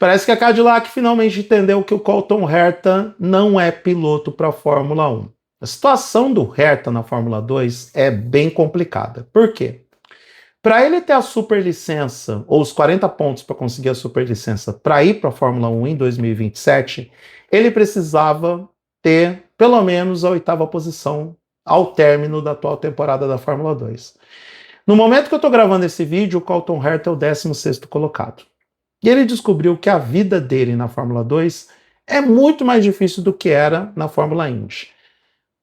Parece que a Cadillac finalmente entendeu que o Colton Herta não é piloto para a Fórmula 1. A situação do Herta na Fórmula 2 é bem complicada. Por quê? Para ele ter a superlicença, ou os 40 pontos para conseguir a superlicença para ir para a Fórmula 1 em 2027, ele precisava ter pelo menos a 8ª posição ao término da atual temporada da Fórmula 2. No momento que eu estou gravando esse vídeo, o Colton Herta é o 16º colocado. E ele descobriu que a vida dele na Fórmula 2 é muito mais difícil do que era na Fórmula Indy.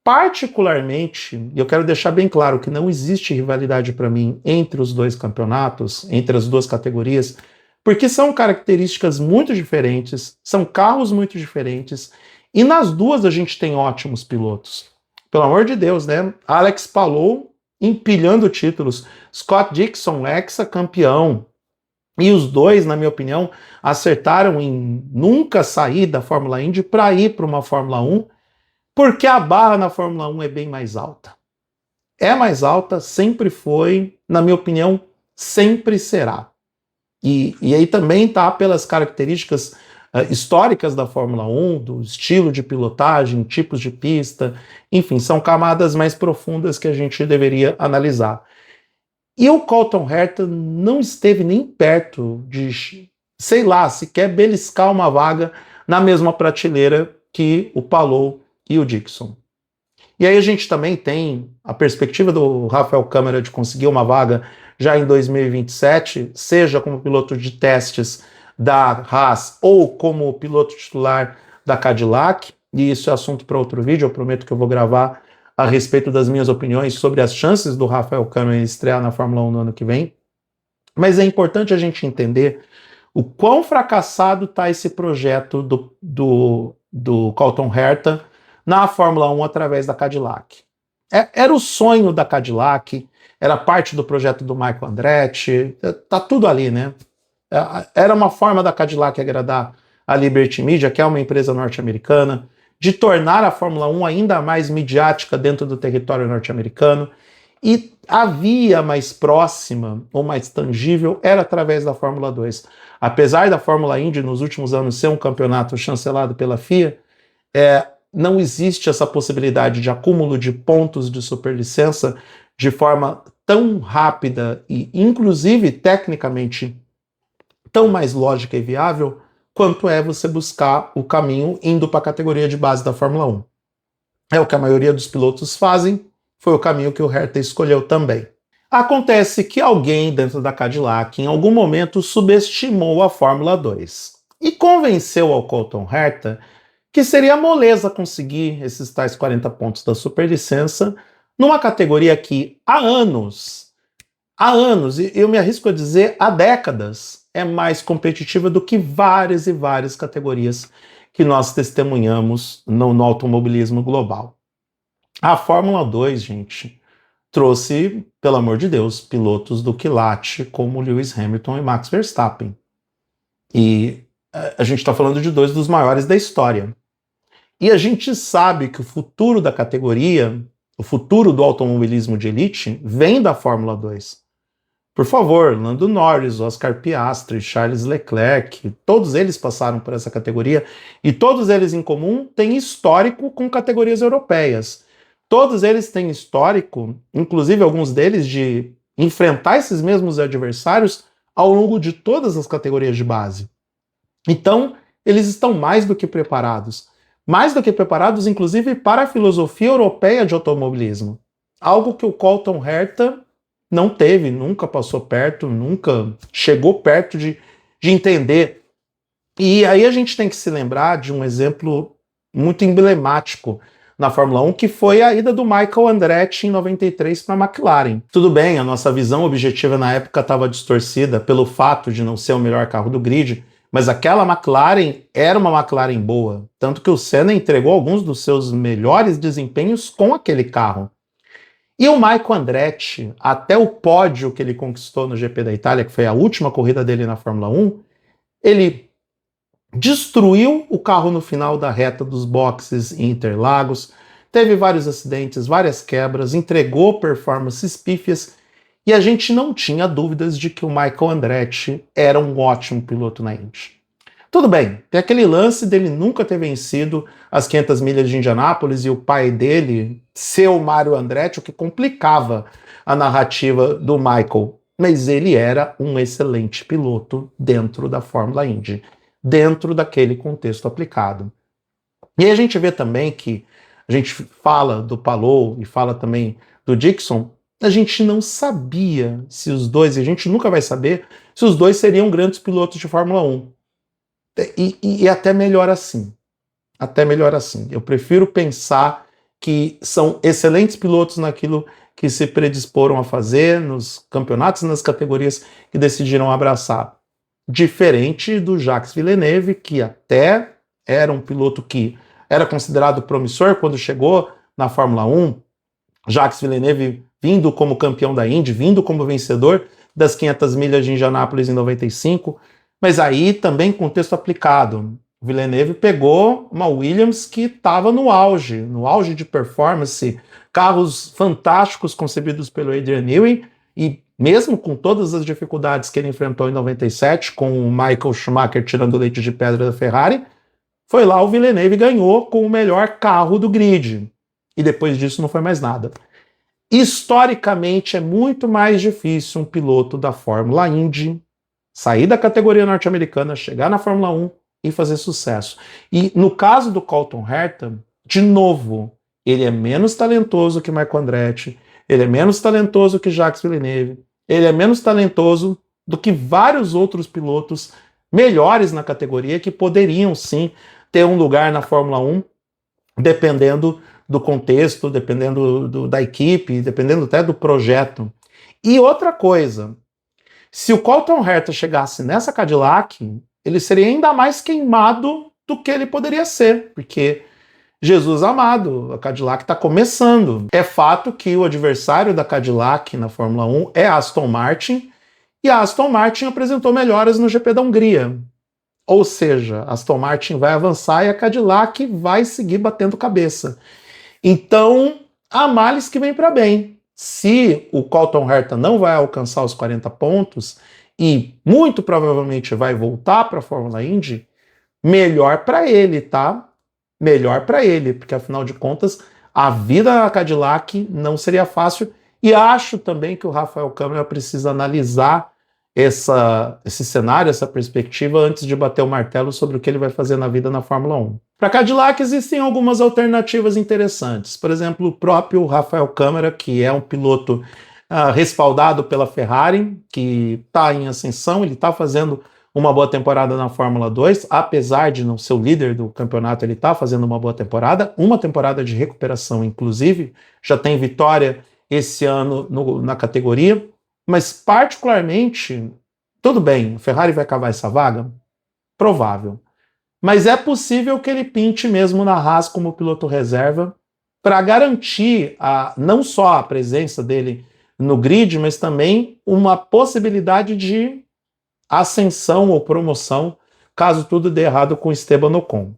Particularmente, e eu quero deixar bem claro que não existe rivalidade para mim entre os dois campeonatos, entre as duas categorias, porque são características muito diferentes, são carros muito diferentes, e nas duas a gente tem ótimos pilotos. Pelo amor de Deus, né? Alex Palou empilhando títulos, Scott Dixon, ex-campeão. E os dois, na minha opinião, acertaram em nunca sair da Fórmula Indy para ir para uma Fórmula 1, porque a barra na Fórmula 1 é bem mais alta. É mais alta, sempre foi, na minha opinião, sempre será. E aí também está pelas características históricas da Fórmula 1, do estilo de pilotagem, tipos de pista, enfim, são camadas mais profundas que a gente deveria analisar. E o Colton Herta não esteve nem perto de, sei lá, sequer beliscar uma vaga na mesma prateleira que o Palou e o Dixon. E aí a gente também tem a perspectiva do Rafael Câmara de conseguir uma vaga já em 2027, seja como piloto de testes da Haas ou como piloto titular da Cadillac, e isso é assunto para outro vídeo, eu prometo que eu vou gravar a respeito das minhas opiniões sobre as chances do Rafael Câmara estrear na Fórmula 1 no ano que vem. Mas é importante a gente entender o quão fracassado está esse projeto do Colton Herta na Fórmula 1 através da Cadillac. Era o sonho da Cadillac, era parte do projeto do Michael Andretti, tá tudo ali, né? Era uma forma da Cadillac agradar a Liberty Media, que é uma empresa norte-americana, de tornar a Fórmula 1 ainda mais midiática dentro do território norte-americano, e a via mais próxima ou mais tangível era através da Fórmula 2. Apesar da Fórmula Indy nos últimos anos ser um campeonato chancelado pela FIA, não existe essa possibilidade de acúmulo de pontos de superlicença de forma tão rápida e, inclusive, tecnicamente, tão mais lógica e viável quanto é você buscar o caminho indo para a categoria de base da Fórmula 1. É o que a maioria dos pilotos fazem, foi o caminho que o Herta escolheu também. Acontece que alguém dentro da Cadillac, em algum momento, subestimou a Fórmula 2 e convenceu ao Colton Herta que seria moleza conseguir esses tais 40 pontos da superlicença numa categoria que há anos, e eu me arrisco a dizer há décadas, é mais competitiva do que várias e várias categorias que nós testemunhamos no automobilismo global. A Fórmula 2, gente, trouxe, pelo amor de Deus, pilotos do quilate como Lewis Hamilton e Max Verstappen. E a gente está falando de dois dos maiores da história. E a gente sabe que o futuro da categoria, o futuro do automobilismo de elite, vem da Fórmula 2. Por favor, Lando Norris, Oscar Piastri, Charles Leclerc, todos eles passaram por essa categoria e todos eles em comum têm histórico com categorias europeias. Todos eles têm histórico, inclusive alguns deles, de enfrentar esses mesmos adversários ao longo de todas as categorias de base. Então, eles estão mais do que preparados. Mais do que preparados, inclusive, para a filosofia europeia de automobilismo. Algo que o Colton Herta não teve, nunca passou perto, nunca chegou perto de entender. E aí a gente tem que se lembrar de um exemplo muito emblemático na Fórmula 1, que foi a ida do Michael Andretti em 93 para a McLaren. Tudo bem, a nossa visão objetiva na época estava distorcida pelo fato de não ser o melhor carro do grid, mas aquela McLaren era uma McLaren boa, tanto que o Senna entregou alguns dos seus melhores desempenhos com aquele carro. E o Michael Andretti, até o pódio que ele conquistou no GP da Itália, que foi a última corrida dele na Fórmula 1, ele destruiu o carro no final da reta dos boxes em Interlagos, teve vários acidentes, várias quebras, entregou performances pífias, e a gente não tinha dúvidas de que o Michael Andretti era um ótimo piloto na Indy. Tudo bem, tem aquele lance dele nunca ter vencido as 500 milhas de Indianápolis e o pai dele ser o Mário Andretti, o que complicava a narrativa do Michael. Mas ele era um excelente piloto dentro da Fórmula Indy, dentro daquele contexto aplicado. E aí a gente vê também que a gente fala do Palou e fala também do Dixon, a gente não sabia se os dois, e a gente nunca vai saber, se os dois seriam grandes pilotos de Fórmula 1. E até melhor assim. Até melhor assim. Eu prefiro pensar que são excelentes pilotos naquilo que se predisporam a fazer, nos campeonatos e nas categorias que decidiram abraçar. Diferente do Jacques Villeneuve, que até era um piloto que era considerado promissor quando chegou na Fórmula 1. Jacques Villeneuve vindo como campeão da Indy, vindo como vencedor das 500 milhas de Indianápolis em 95, mas aí também contexto aplicado. O Villeneuve pegou uma Williams que estava no auge de performance, carros fantásticos concebidos pelo Adrian Newey, e mesmo com todas as dificuldades que ele enfrentou em 97, com o Michael Schumacher tirando leite de pedra da Ferrari, foi lá o Villeneuve ganhou com o melhor carro do grid. E depois disso não foi mais nada. Historicamente é muito mais difícil um piloto da Fórmula Indy sair da categoria norte-americana, chegar na Fórmula 1 e fazer sucesso. E no caso do Colton Herta, de novo, ele é menos talentoso que Marco Andretti, ele é menos talentoso que Jacques Villeneuve, ele é menos talentoso do que vários outros pilotos melhores na categoria que poderiam sim ter um lugar na Fórmula 1, dependendo do contexto, dependendo da equipe, dependendo até do projeto. E outra coisa, se o Colton Herta chegasse nessa Cadillac, ele seria ainda mais queimado do que ele poderia ser, porque Jesus amado, a Cadillac está começando. É fato que o adversário da Cadillac na Fórmula 1 é a Aston Martin, e a Aston Martin apresentou melhoras no GP da Hungria. Ou seja, a Aston Martin vai avançar e a Cadillac vai seguir batendo cabeça. Então, há males que vem para bem. Se o Colton Herta não vai alcançar os 40 pontos e muito provavelmente vai voltar para a Fórmula Indy, melhor para ele, tá? Melhor para ele, porque afinal de contas, a vida da Cadillac não seria fácil. E acho também que o Rafael Câmara precisa analisar esse cenário, essa perspectiva, antes de bater o martelo sobre o que ele vai fazer na vida na Fórmula 1. Para Cadillac existem algumas alternativas interessantes. Por exemplo, o próprio Rafael Câmara, que é um piloto respaldado pela Ferrari, que está em ascensão, ele está fazendo uma boa temporada na Fórmula 2, apesar de não ser o líder do campeonato, ele está fazendo uma boa temporada, uma temporada de recuperação, inclusive, já tem vitória esse ano na categoria. Mas, particularmente, tudo bem, a Ferrari vai cavar essa vaga? Provável. Mas é possível que ele pinte mesmo na Haas como piloto reserva para garantir não só a presença dele no grid, mas também uma possibilidade de ascensão ou promoção, caso tudo dê errado com Esteban Ocon.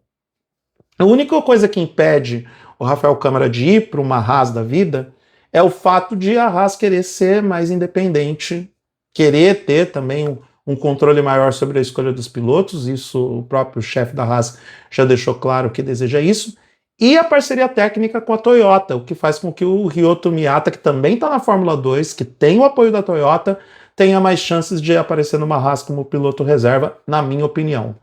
A única coisa que impede o Rafael Câmara de ir para uma Haas da vida é o fato de a Haas querer ser mais independente, querer ter também um controle maior sobre a escolha dos pilotos, isso o próprio chefe da Haas já deixou claro que deseja isso, e a parceria técnica com a Toyota, o que faz com que o Ryoto Miyata, que também está na Fórmula 2, que tem o apoio da Toyota, tenha mais chances de aparecer numa Haas como piloto reserva, na minha opinião.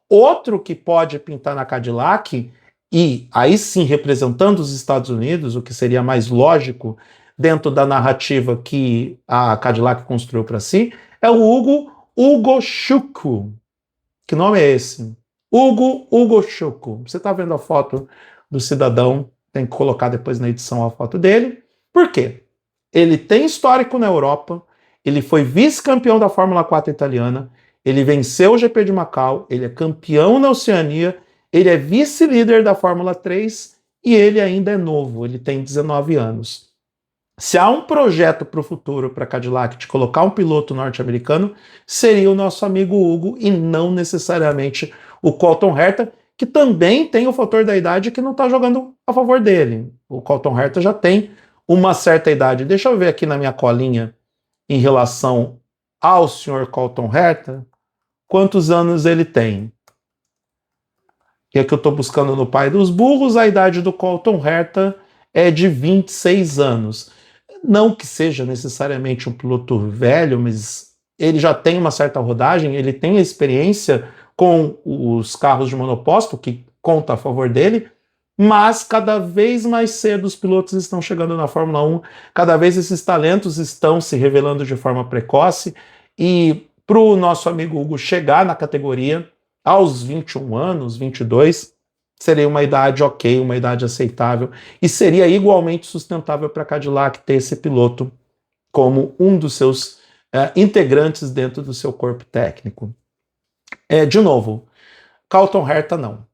Outro que pode pintar na Cadillac, e aí sim representando os Estados Unidos, o que seria mais lógico dentro da narrativa que a Cadillac construiu para si, é o Hugo Schuko. Que nome é esse? Hugo Schuko. Você está vendo a foto do cidadão, tem que colocar depois na edição a foto dele. Por quê? Ele tem histórico na Europa, ele foi vice-campeão da Fórmula 4 italiana, ele venceu o GP de Macau, ele é campeão na Oceania, ele é vice-líder da Fórmula 3 e ele ainda é novo, ele tem 19 anos. Se há um projeto para o futuro para a Cadillac de colocar um piloto norte-americano, seria o nosso amigo Hugo e não necessariamente o Colton Herta, que também tem o fator da idade que não está jogando a favor dele. O Colton Herta já tem uma certa idade. Deixa eu ver aqui na minha colinha em relação ao senhor Colton Herta, quantos anos ele tem. que é que eu estou buscando no pai dos burros, a idade do Colton Herta é de 26 anos. Não que seja necessariamente um piloto velho, mas ele já tem uma certa rodagem, ele tem experiência com os carros de monoposto, que conta a favor dele, mas cada vez mais cedo os pilotos estão chegando na Fórmula 1, cada vez esses talentos estão se revelando de forma precoce, e para o nosso amigo Hugo chegar na categoria aos 21 anos, 22, seria uma idade ok, uma idade aceitável, e seria igualmente sustentável para a Cadillac ter esse piloto como um dos seus integrantes dentro do seu corpo técnico. De novo, Colton Herta não.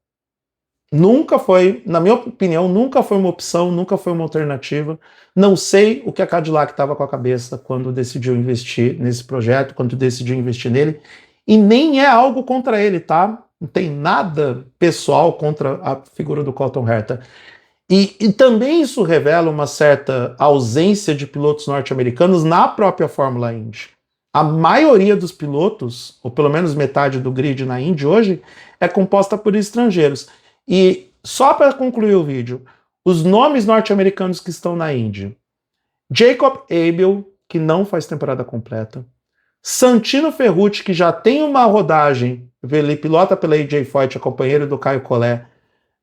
Nunca foi, na minha opinião, nunca foi uma opção, nunca foi uma alternativa. Não sei o que a Cadillac estava com a cabeça quando decidiu investir nesse projeto, quando decidiu investir nele, e nem é algo contra ele, tá? Não tem nada pessoal contra a figura do Colton Herta. E também isso revela uma certa ausência de pilotos norte-americanos na própria Fórmula Indy. A maioria dos pilotos, ou pelo menos metade do grid na Indy hoje, é composta por estrangeiros. E só para concluir o vídeo, os nomes norte-americanos que estão na Indy: Jacob Abel, que não faz temporada completa; Santino Ferrucci, que já tem uma rodagem, ele pilota pela AJ Foyt, é companheiro do Caio Collet,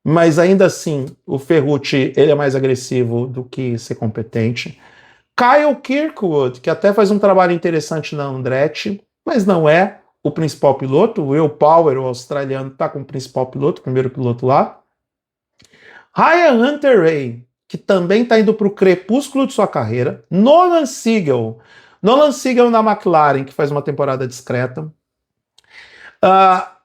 mas ainda assim o Ferrucci ele é mais agressivo do que ser competente. Kyle Kirkwood, que até faz um trabalho interessante na Andretti, mas não é o principal piloto. O Will Power, o australiano, está como principal piloto, o primeiro piloto lá. Ryan Hunter-Reay, que também está indo para o crepúsculo de sua carreira. Nolan Siegel na McLaren, que faz uma temporada discreta.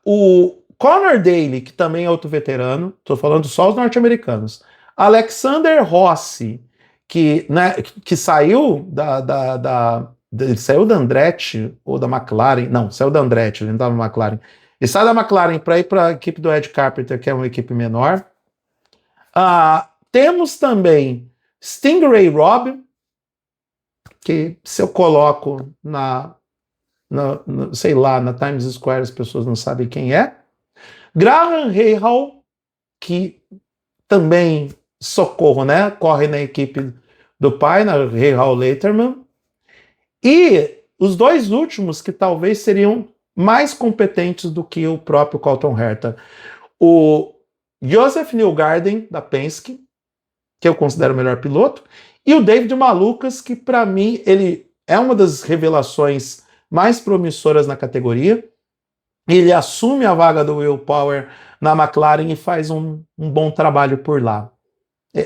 O Connor Daly, que também é outro veterano, estou falando só os norte-americanos. Alexander Rossi, que saiu ele saiu da Andretti ou da McLaren, não, saiu da Andretti, ele não estava na McLaren. Ele sai da McLaren para ir para a equipe do Ed Carpenter, que é uma equipe menor. Temos também Stingray Robb, que se eu coloco sei lá, na Times Square as pessoas não sabem quem é. Graham Rahal, que também, socorro, né? Corre na equipe do pai, na Rahal Letterman. E os dois últimos que talvez seriam mais competentes do que o próprio Colton Herta. O Joseph Newgarden, da Penske, que eu considero o melhor piloto, e o David Malukas, que para mim ele é uma das revelações mais promissoras na categoria. Ele assume a vaga do Will Power na McLaren e faz um bom trabalho por lá.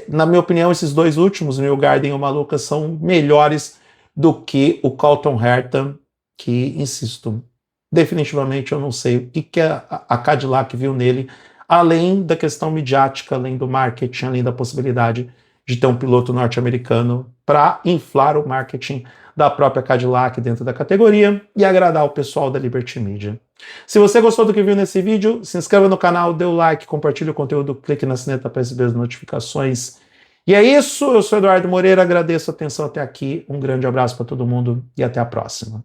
Na minha opinião, esses dois últimos, o Newgarden e o Malukas, são melhores do que o Colton Herta, que, insisto, definitivamente eu não sei o que a Cadillac viu nele, além da questão midiática, além do marketing, além da possibilidade de ter um piloto norte-americano para inflar o marketing da própria Cadillac dentro da categoria e agradar o pessoal da Liberty Media. Se você gostou do que viu nesse vídeo, se inscreva no canal, dê o like, compartilhe o conteúdo, clique na sineta para receber as notificações. E é isso, eu sou Eduardo Moreira, agradeço a atenção até aqui, um grande abraço para todo mundo e até a próxima.